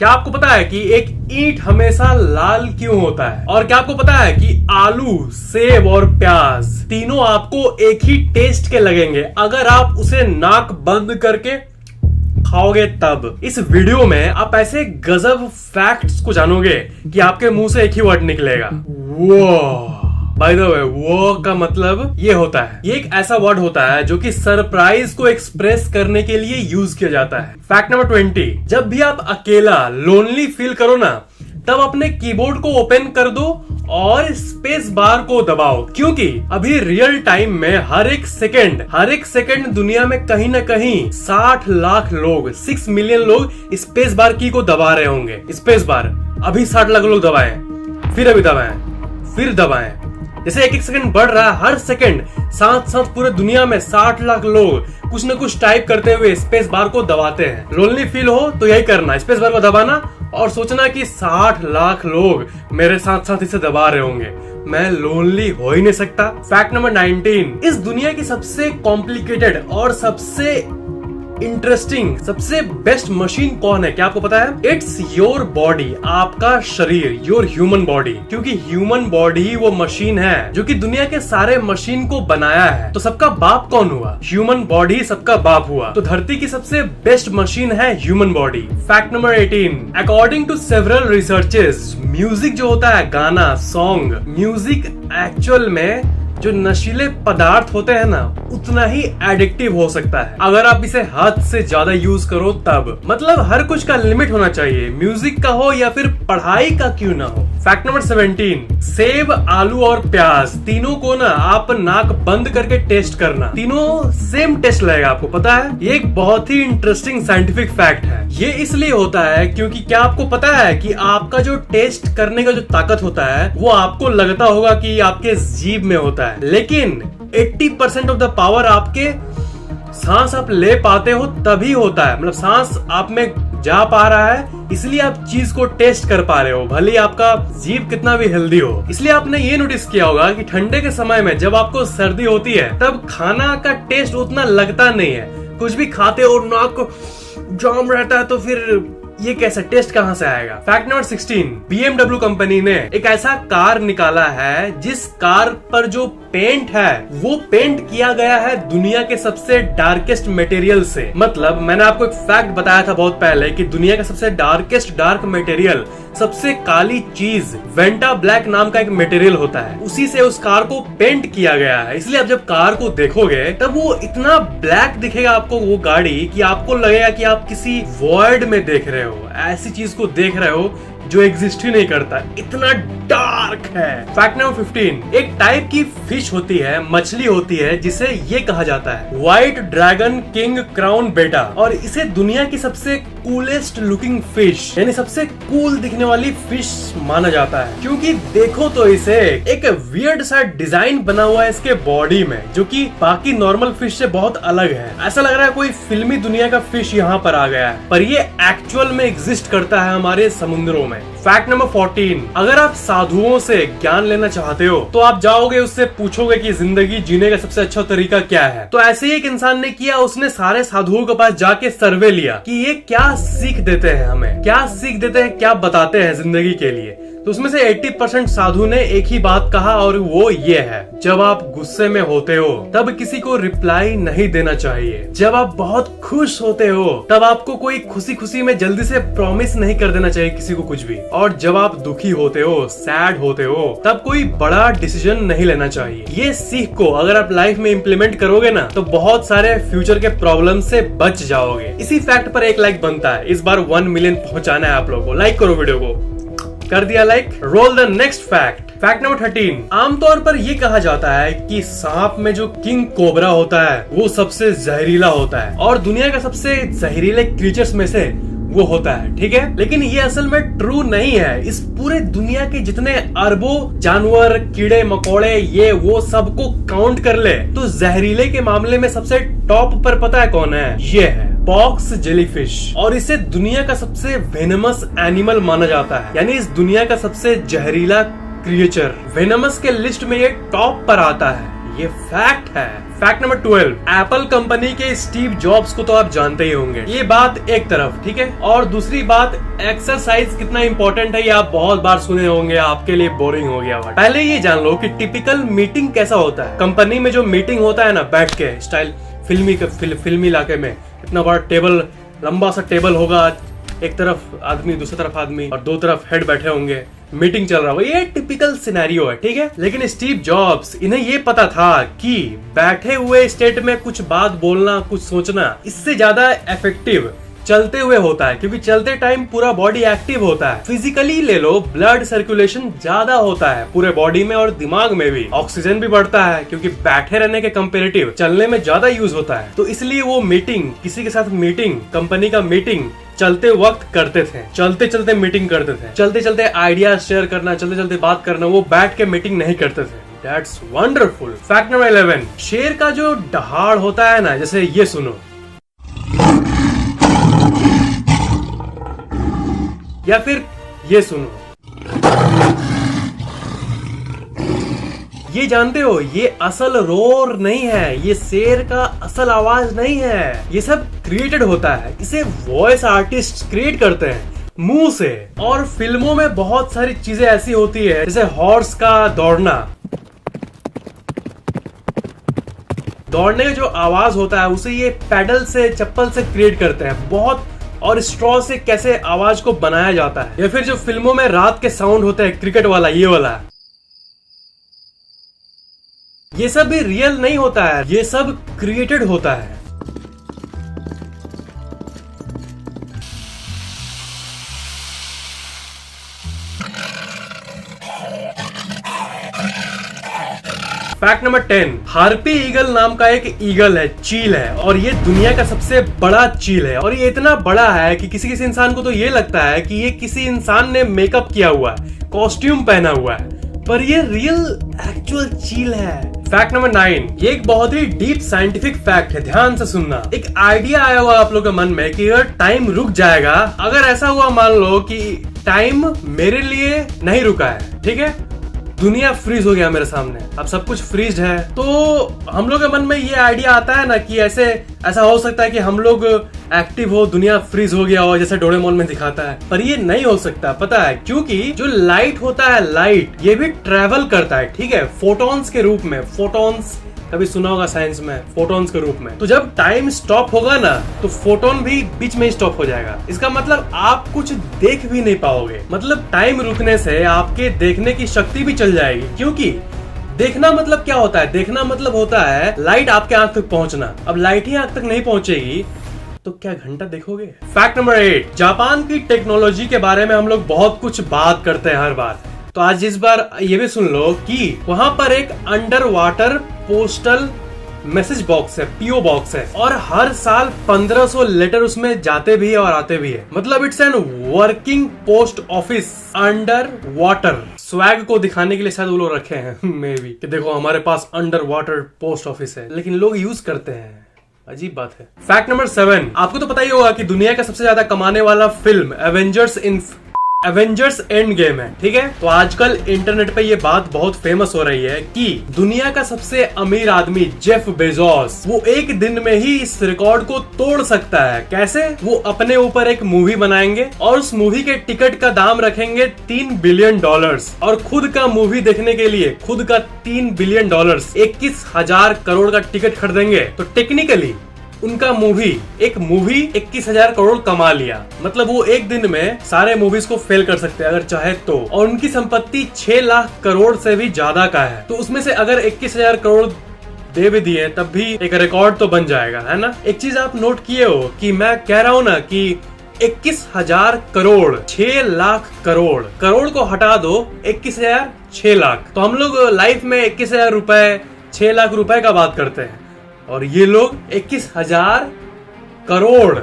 क्या आपको पता है कि एक ईंट हमेशा लाल क्यों होता है? और क्या आपको पता है कि आलू, सेब और प्याज तीनों आपको एक ही टेस्ट के लगेंगे अगर आप उसे नाक बंद करके खाओगे तब। इस वीडियो में आप ऐसे गजब फैक्ट्स को जानोगे कि आपके मुंह से एक ही वर्ड निकलेगा, वो। बाय द वे, वो का मतलब ये होता है, ये एक ऐसा वर्ड होता है जो कि सरप्राइज को एक्सप्रेस करने के लिए यूज किया जाता है। फैक्ट नंबर 20, जब भी आप अकेला लोनली फील करो ना, तब अपने कीबोर्ड को ओपन कर दो और स्पेस बार को दबाओ, क्योंकि अभी रियल टाइम में हर एक सेकंड दुनिया में कहीं ना कहीं 60 लाख लोग, 6 मिलियन लोग स्पेस बार की को दबा रहे होंगे। स्पेस बार अभी 60 लाख लोग दबाएं, फिर अभी दबाएं, फिर दबाएं। जैसे एक सेकंड बढ़ रहा है, हर सेकंड साथ साथ पूरे दुनिया में 60 लाख लोग कुछ न कुछ टाइप करते हुए स्पेस बार को दबाते हैं। लोनली फील हो तो यही करना, स्पेस बार को दबाना और सोचना कि 60 लाख लोग मेरे साथ साथ इसे दबा रहे होंगे, मैं लोनली हो ही नहीं सकता। फैक्ट नंबर 19, इस दुनिया की सबसे कॉम्प्लिकेटेड और सबसे इंटरेस्टिंग, सबसे बेस्ट मशीन कौन है? क्या आपको पता है? इट्स योर बॉडी, आपका शरीर, योर ह्यूमन बॉडी। क्योंकि ह्यूमन बॉडी ही वो मशीन है जो कि दुनिया के सारे मशीन को बनाया है। तो सबका बाप कौन हुआ? ह्यूमन बॉडी सबका बाप हुआ। तो धरती की सबसे बेस्ट मशीन है human body. Fact number 18, according to several researches, music जो होता है, गाना, सॉन्ग, म्यूजिक एक्चुअल में जो नशीले पदार्थ होते हैं ना, उतना ही एडिक्टिव हो सकता है अगर आप इसे हद से ज्यादा यूज करो तब। मतलब हर कुछ का लिमिट होना चाहिए, म्यूजिक का हो या फिर पढ़ाई का क्यों ना हो। फैक्ट नंबर 17, सेब, आलू और प्याज तीनों को ना आप नाक बंद करके टेस्ट करना, तीनों सेम टेस्ट लगेगा। आपको पता है, ये एक बहुत ही इंटरेस्टिंग साइंटिफिक फैक्ट है। ये इसलिए होता है क्योंकि क्या आपको पता है कि आपका जो टेस्ट करने का जो ताकत होता है वो आपको लगता होगा कि आपके जीभ में होता है, लेकिन 80% ऑफ द पावर आपके सांस आप ले पाते हो तभी होता है। मतलब सांस आप में जा पा रहा है, इसलिए आप चीज को टेस्ट कर पा रहे हो, भले आपका जीभ कितना भी हेल्दी हो। इसलिए आपने ये नोटिस किया होगा कि ठंडे के समय में जब आपको सर्दी होती है तब खाना का टेस्ट उतना लगता नहीं है। कुछ भी खाते हो नाक जाम रहता है, तो फिर ये कैसा टेस्ट कहां से आएगा? फैक्ट नंबर 16, BMW कंपनी ने एक ऐसा कार निकाला है जिस कार पर जो पेंट है वो पेंट किया गया है दुनिया के सबसे डार्केस्ट मटेरियल से। मतलब मैंने आपको एक फैक्ट बताया था बहुत पहले कि दुनिया का सबसे डार्क मटेरियल, सबसे काली चीज वेंटा ब्लैक नाम का एक मटेरियल होता है, उसी से उस कार को पेंट किया गया है। इसलिए आप जब कार को देखोगे तब वो इतना ब्लैक दिखेगा आपको वो गाड़ी कि आपको लगेगा कि आप किसी वर्ल्ड में देख रहे हो, ऐसी चीज को देख रहे हो जो एग्जिस्ट ही नहीं करता, इतना डार्क है। फैक्ट नंबर 15, एक टाइप की फिश होती है, मछली होती है, जिसे ये कहा जाता है व्हाइट ड्रैगन किंग क्राउन बेटा, और इसे दुनिया की सबसे कूलेस्ट लुकिंग फिश, यानी सबसे कूल दिखने वाली फिश माना जाता है। क्योंकि देखो तो इसे एक वियर्ड सा डिजाइन बना हुआ है इसके बॉडी में, जो कि बाकी नॉर्मल फिश से बहुत अलग है। ऐसा लग रहा है कोई फिल्मी दुनिया का फिश यहाँ पर आ गया है, पर ये एक्चुअल में एग्जिस्ट करता है हमारे समुद्रों में। फैक्ट नंबर 14, अगर आप साधुओं से ज्ञान लेना चाहते हो तो आप जाओगे, उससे पूछोगे कि जिंदगी जीने का सबसे अच्छा तरीका क्या है। तो ऐसे ही एक इंसान ने किया, उसने सारे साधुओं के पास जाके सर्वे लिया कि ये क्या सीख देते हैं, हमें क्या सीख देते हैं, क्या बताते हैं जिंदगी के लिए। तो उसमें से 80% साधु ने एक ही बात कहा, और वो ये है, जब आप गुस्से में होते हो तब किसी को रिप्लाई नहीं देना चाहिए। जब आप बहुत खुश होते हो तब आपको कोई खुशी खुशी में जल्दी से प्रॉमिस नहीं कर देना चाहिए किसी को कुछ भी। और जब आप दुखी होते हो, सैड होते हो, तब कोई बड़ा डिसीजन नहीं लेना चाहिए। ये सीख को अगर आप लाइफ में इम्प्लीमेंट करोगे ना, तो बहुत सारे फ्यूचर के प्रॉब्लम से बच जाओगे। इसी फैक्ट पर एक लाइक बनता है, इस बार 1 मिलियन पहुंचाना है आप लोगों को। लाइक करो वीडियो को, कर दिया like. Roll the next fact. Fact number 13, आमतौर पर ये कहा जाता है कि सांप में जो किंग कोबरा होता है वो सबसे जहरीला होता है और दुनिया का सबसे जहरीले क्रीचर्स में से वो होता है, ठीक है। लेकिन ये असल में ट्रू नहीं है। इस पूरे दुनिया के जितने अरबों जानवर, कीड़े मकोड़े, ये वो सबको काउंट कर ले तो जहरीले के मामले में सबसे टॉप पर पता है कौन है? ये है पॉक्स जेलीफिश, और इसे दुनिया का सबसे वेनमस एनिमल माना जाता है, यानी इस दुनिया का सबसे जहरीला क्रिएचर। वेनमस के लिस्ट में ये टॉप पर आता है। ये फैक्ट है। फैक्ट नंबर 12, एप्पल कंपनी के स्टीव जॉब्स को तो आप जानते ही होंगे। ये बात एक तरफ, ठीक है। और दूसरी बात, एक्सरसाइज कितना इंपॉर्टेंट है ये आप बहुत बार सुने होंगे, आपके लिए बोरिंग हो गया। पहले ये जान लो कि टिपिकल मीटिंग कैसा होता है। कंपनी में जो मीटिंग होता है ना, बैठ के स्टाइल फिल्मी इलाके में, इतना बड़ा टेबल, लंबा सा टेबल होगा, एक तरफ आदमी, दूसरी तरफ आदमी, और दो तरफ हेड बैठे होंगे, मीटिंग चल रहा होगा। ये टिपिकल सिनेरियो है, ठीक है। लेकिन स्टीव जॉब्स, इन्हें ये पता था कि बैठे हुए स्टेट में कुछ बात बोलना, कुछ सोचना, इससे ज्यादा इफेक्टिव चलते हुए होता है, क्योंकि चलते टाइम पूरा बॉडी एक्टिव होता है। फिजिकली ले लो, ब्लड सर्कुलेशन ज्यादा होता है पूरे बॉडी में, और दिमाग में भी ऑक्सीजन भी बढ़ता है, क्योंकि बैठे रहने के कंपेरेटिव चलने में ज्यादा यूज होता है। तो इसलिए वो मीटिंग, किसी के साथ मीटिंग, कंपनी का मीटिंग चलते वक्त करते थे। चलते चलते मीटिंग करते थे, चलते चलते आइडिया शेयर करना, चलते चलते बात करना, वो बैठ के मीटिंग नहीं करते थे। That's wonderful. फैक्ट नंबर 11, शेर का जो दहाड़ होता है ना, जैसे ये सुनो, या फिर ये सुनो, ये जानते हो, ये असल रोर नहीं है, ये शेर का असल आवाज नहीं है, ये सब क्रिएटेड होता है। इसे वॉइस आर्टिस्ट क्रिएट करते हैं मुंह से। और फिल्मों में बहुत सारी चीजें ऐसी होती है, जैसे हॉर्स का दौड़ना, दौड़ने का जो आवाज होता है उसे ये पैडल से, चप्पल से क्रिएट करते हैं बहुत। और स्ट्रॉ से कैसे आवाज को बनाया जाता है, या फिर जो फिल्मों में रात के साउंड होते हैं, क्रिकेट वाला, ये वाला, ये सब भी रियल नहीं होता है, ये सब क्रिएटेड होता है। फैक्ट नंबर 10, हार्पी ईगल नाम का एक ईगल है, चील है, और ये दुनिया का सबसे बड़ा चील है। और ये इतना बड़ा है कि किसी किसी इंसान को तो ये लगता है कि ये किसी इंसान ने मेकअप किया हुआ है, कॉस्ट्यूम पहना हुआ है, पर ये रियल एक्चुअल चील है। फैक्ट नंबर 9, ये एक बहुत ही डीप साइंटिफिक फैक्ट है, ध्यान से सुनना। एक आइडिया आया हुआ आप लोग के मन में कि अगर टाइम रुक जाएगा, अगर ऐसा हुआ मान लो कि टाइम मेरे लिए नहीं रुका है, ठीक है, दुनिया फ्रीज हो गया मेरे सामने, अब सब कुछ फ्रीज है, तो हम लोग के मन में ये आइडिया आता है ना कि ऐसा हो सकता है कि हम लोग एक्टिव हो, दुनिया फ्रीज हो गया हो, जैसे डोरेमोन में दिखाता है। पर ये नहीं हो सकता, पता है, क्योंकि जो लाइट होता है, लाइट ये भी ट्रेवल करता है, ठीक है, फोटॉन्स के रूप में। फोटॉन्स कभी सुना होगा साइंस में, फोटॉन्स के रूप में। तो जब टाइम स्टॉप होगा ना, तो फोटोन भी बीच में स्टॉप हो जाएगा। इसका मतलब आप कुछ देख भी नहीं पाओगे। मतलब टाइम रुकने से आपके देखने की शक्ति भी चल जाएगी, क्योंकि देखना मतलब क्या होता है, देखना मतलब होता है लाइट आपके आंख तक पहुंचना। अब लाइट ही आंख तक नहीं पहुंचेगी तो क्या घंटा देखोगे। फैक्ट नंबर 8, जापान की टेक्नोलॉजी के बारे में हम लोग बहुत कुछ बात करते हैं हर बार, तो आज इस बार ये भी सुन लो कि वहां पर एक under water postal message box है, पीओ बॉक्स है, और हर साल 1500 लेटर उसमें जाते भी है और आते भी है। मतलब it's an working post office under water. Swag को दिखाने के लिए शायद वो लोग रखे हैं मे बी, कि देखो हमारे पास अंडर वाटर पोस्ट ऑफिस है, लेकिन लोग यूज करते हैं। अजीब बात है। फैक्ट नंबर 7, आपको तो पता ही होगा कि दुनिया का सबसे ज्यादा कमाने वाला फिल्म एवेंजर्स एंड गेम है, ठीक है। तो आजकल इंटरनेट पे ये बात बहुत फेमस हो रही है कि दुनिया का सबसे अमीर आदमी जेफ बेजोस, वो एक दिन में ही इस रिकॉर्ड को तोड़ सकता है। कैसे? वो अपने ऊपर एक मूवी बनाएंगे और उस मूवी के टिकट का दाम रखेंगे $3 बिलियन, और खुद का मूवी देखने के लिए खुद का $3 बिलियन 21,000 करोड़ का टिकट खरीदेंगे। तो टेक्निकली उनका एक मूवी 21,000 करोड़ कमा लिया। मतलब वो एक दिन में सारे मूवीज को फेल कर सकते हैं अगर चाहे तो। और उनकी संपत्ति 6 लाख करोड़ से भी ज्यादा का है। तो उसमें से अगर 21,000 करोड़ दे भी दिए तब भी एक रिकॉर्ड तो बन जाएगा, है ना। एक चीज आप नोट किए हो कि मैं कह रहा हूँ ना कि 21,000 करोड़, 6 लाख करोड़, करोड़ को हटा दो, 21,000, 6 लाख। तो हम लोग लाइफ में 21,000 रुपए, 6 लाख रुपए का बात करते हैं, और ये लोग 21,000 करोड़,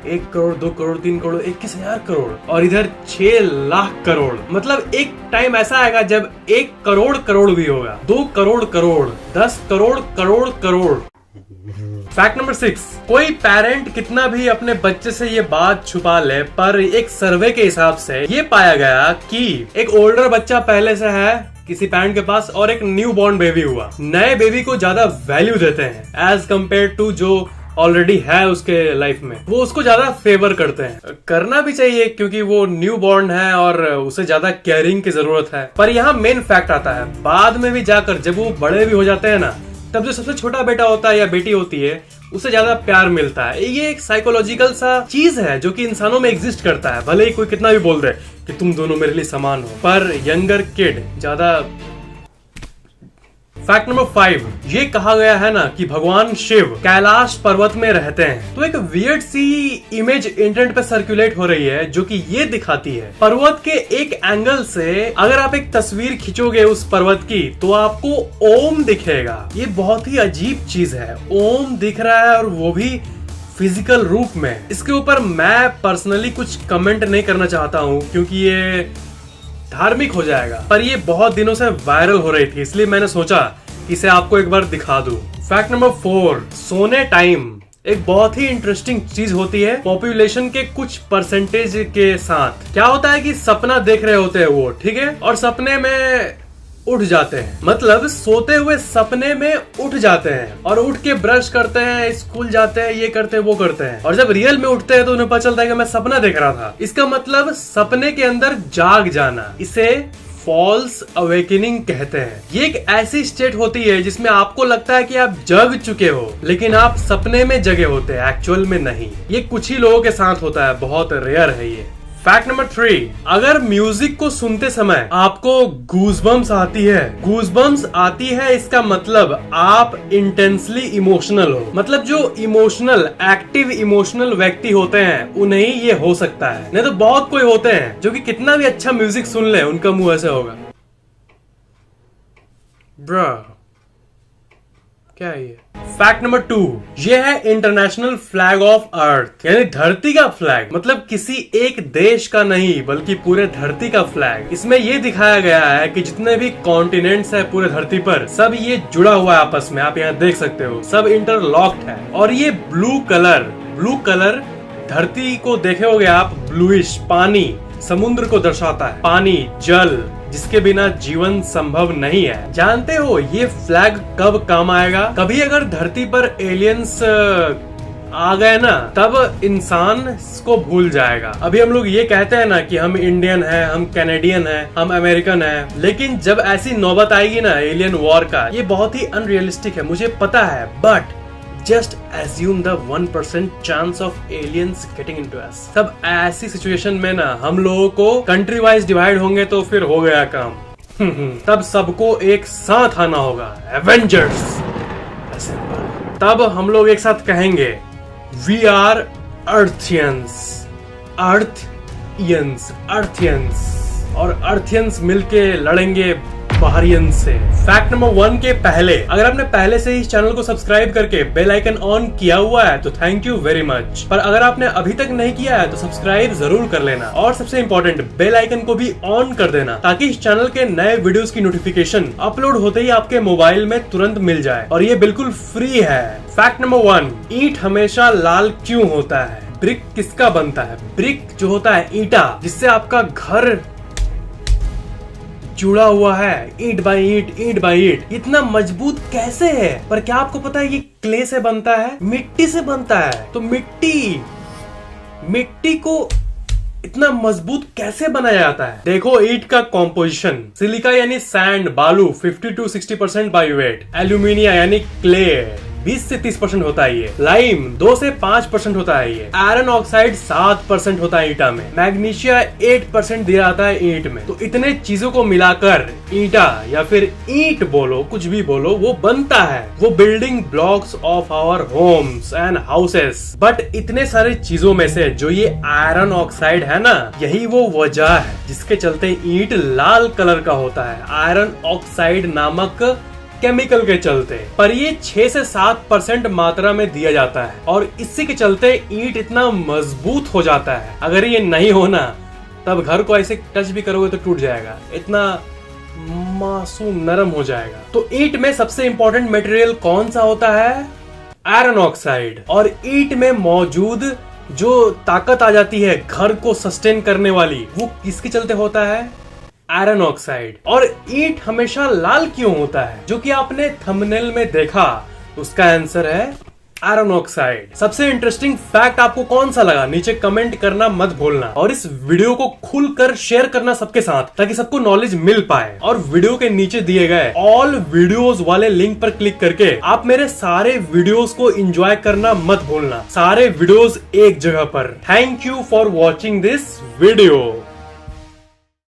1 करोड़, 2 करोड़, 3 करोड़, 21,000 करोड़, और इधर 6 लाख करोड़। मतलब एक टाइम ऐसा आएगा जब 1 करोड़ करोड़ भी होगा, 2 करोड़ करोड़, 10 करोड़ करोड़ करोड़। फैक्ट नंबर 6, कोई पेरेंट कितना भी अपने बच्चे से ये बात छुपा ले, पर एक सर्वे के हिसाब से ये पाया गया कि एक ओल्डर बच्चा पहले से है किसी पेरेंट के पास और एक न्यू बॉर्न बेबी हुआ, नए बेबी को ज्यादा वैल्यू देते हैं एज कम्पेयर टू जो ऑलरेडी है उसके लाइफ में, वो उसको ज्यादा फेवर करते हैं। करना भी चाहिए क्योंकि वो न्यू बॉर्न है और उसे ज्यादा केयरिंग की जरूरत है। पर यहाँ मेन फैक्ट आता है, बाद में भी जाकर जब वो बड़े भी हो जाते हैं ना, तब जो सबसे छोटा बेटा होता है या बेटी होती है उसे ज्यादा प्यार मिलता है। ये एक साइकोलॉजिकल सा चीज है जो कि इंसानों में एग्जिस्ट करता है, भले ही कोई कितना भी बोल दे कि तुम दोनों मेरे लिए समान हो, पर यंगर किड ज्यादा। फैक्ट नंबर 5, ये कहा गया है ना कि भगवान शिव कैलाश पर्वत में रहते हैं। तो एक वियर्ड सी इमेज इंटरनेट पे सर्कुलेट हो रही है जो कि ये दिखाती है पर्वत के एक एंगल से अगर आप एक तस्वीर खींचोगे उस पर्वत की तो आपको ओम दिखेगा। ये बहुत ही अजीब चीज है, ओम दिख रहा है और वो भी फिजिकल रूप में। इसके ऊपर मैं पर्सनली कुछ कमेंट नहीं करना चाहता हूँ क्योंकि ये धार्मिक हो जाएगा, पर ये बहुत दिनों से वायरल हो रही थी, इसलिए मैंने सोचा कि इसे आपको एक बार दिखा दूं। फैक्ट नंबर 4, सोने टाइम एक बहुत ही इंटरेस्टिंग चीज होती है पॉपुलेशन के कुछ परसेंटेज के साथ। क्या होता है कि सपना देख रहे होते हैं वो, ठीक है, और सपने में उठ जाते हैं, मतलब सोते हुए सपने में उठ जाते हैं और उठ के ब्रश करते हैं, स्कूल जाते हैं, ये करते हैं वो करते हैं, और जब रियल में उठते हैं तो उन्हें पता चलता है कि मैं सपना देख रहा था। इसका मतलब सपने के अंदर जाग जाना, इसे फॉल्स अवेकनिंग कहते हैं। ये एक ऐसी स्टेट होती है जिसमें आपको लगता है कि आप जग चुके हो लेकिन आप सपने में जगे होते हैं, एक्चुअल में नहीं। ये कुछ ही लोगों के साथ होता है, बहुत रेयर है ये। फैक्ट नंबर 3, अगर म्यूजिक को सुनते समय आपको गूजबम्स आती है, गूजबम्स आती है, इसका मतलब आप इंटेंसली इमोशनल हो। मतलब जो इमोशनल, एक्टिव इमोशनल व्यक्ति होते हैं उन्हें ही ये हो सकता है, नहीं तो बहुत कोई होते हैं जो कि कितना भी अच्छा म्यूजिक सुन ले उनका मुंह ऐसे होगा। ब्रो क्या है ये? फैक्ट नंबर 2, ये है इंटरनेशनल फ्लैग ऑफ अर्थ, यानी धरती का फ्लैग। मतलब किसी एक देश का नहीं बल्कि पूरे धरती का फ्लैग। इसमें ये दिखाया गया है कि जितने भी कॉन्टिनेंट्स है पूरे धरती पर, सब ये जुड़ा हुआ है आपस में, आप यहाँ देख सकते हो, सब इंटरलॉक्ड है। और ये ब्लू कलर धरती को देखे होगे आप, ब्लूइश पानी समुद्र को दर्शाता है, पानी जल जिसके बिना जीवन संभव नहीं है। जानते हो ये फ्लैग कब काम आएगा? कभी अगर धरती पर एलियंस आ गए ना, तब इंसान इसको भूल जाएगा। अभी हम लोग ये कहते हैं ना कि हम इंडियन हैं, हम कैनेडियन हैं, हम अमेरिकन हैं, लेकिन जब ऐसी नौबत आएगी ना एलियन वॉर का, ये बहुत ही अनरियलिस्टिक है मुझे पता है, but just assume the 1% chance of aliens getting into us। तब ऐसी सिचुएशन में ना हम लोगों को कंट्री वाइज डिवाइड होंगे तो फिर हो गया काम। तब सबको एक साथ आना होगा, एवेंजर्स। तब हम लोग एक साथ कहेंगे वी आर अर्थियंस, अर्थियंस, और अर्थियंस मिलके लड़ेंगे बाहरियंस से। फैक्ट नंबर 1 के पहले, अगर आपने पहले से ही इस चैनल को सब्सक्राइब करके बेल आइकन ऑन किया हुआ है तो थैंक यू वेरी मच, पर अगर आपने अभी तक नहीं किया है तो सब्सक्राइब जरूर कर लेना, और सबसे इंपॉर्टेंट बेल आइकन को भी ऑन कर देना ताकि इस चैनल के नए वीडियोस की नोटिफिकेशन अपलोड होते ही आपके मोबाइल में तुरंत मिल जाए, और ये बिल्कुल फ्री है। फैक्ट नंबर 1, ईंट हमेशा लाल क्यों होता है? ब्रिक किसका बनता है? ब्रिक जो होता है ईंटा, जिससे आपका घर जुड़ा हुआ है, ईंट बाई ईंट, इतना मजबूत कैसे है? पर क्या आपको पता है ये क्ले से बनता है, मिट्टी से बनता है। तो मिट्टी को इतना मजबूत कैसे बनाया जाता है? देखो ईंट का कॉम्पोजिशन, सिलिका यानी सैंड, बालू 50 to 60% बाय वेट, एल्यूमिनिया यानी क्ले 20 से 30% होता है ये, लाइम 2 से 5% होता है ये, आयरन ऑक्साइड 7% होता है ईंटा में, मैग्नीशिया 8% दिया जाता है ईंट में। तो इतने चीजों को मिलाकर ईंटा या फिर ईंट बोलो, कुछ भी बोलो, वो बनता है, वो building blocks of our homes and houses. But इतने सारे चीजों में से जो ये आयरन ऑक्साइड है ना, यही वो वजह है जिसके चलते ईंट लाल कलर का होता है, आयरन ऑक्साइड नामक केमिकल के चलते। पर ये 6 से 7% मात्रा में दिया जाता है और इसी के चलते ईंट इतना मजबूत हो जाता है। अगर ये नहीं होना तब घर को ऐसे टच भी करोगे तो टूट जाएगा, इतना मासूम नरम हो जाएगा। तो ईंट में सबसे इंपॉर्टेंट मटेरियल कौन सा होता है? Iron oxide. और ईंट में मौजूद जो ताकत आ जाती है घर को सस्टेन करने वाली, वो किसके चलते होता है? Iron oxide. और ईंट हमेशा लाल क्यों होता है, जो कि आपने थंबनेल में देखा, उसका आंसर है आयरन ऑक्साइड। सबसे इंटरेस्टिंग फैक्ट आपको कौन सा लगा, नीचे कमेंट करना मत भूलना। और इस वीडियो को खुलकर शेयर करना सबके साथ, ताकि सबको नॉलेज मिल पाए। और वीडियो के नीचे दिए गए ऑल वीडियोस वाले लिंक पर क्लिक करके आप मेरे सारे वीडियोस को एंजॉय करना मत भूलना। सारे वीडियोस एक जगह पर। Thank you for watching this video.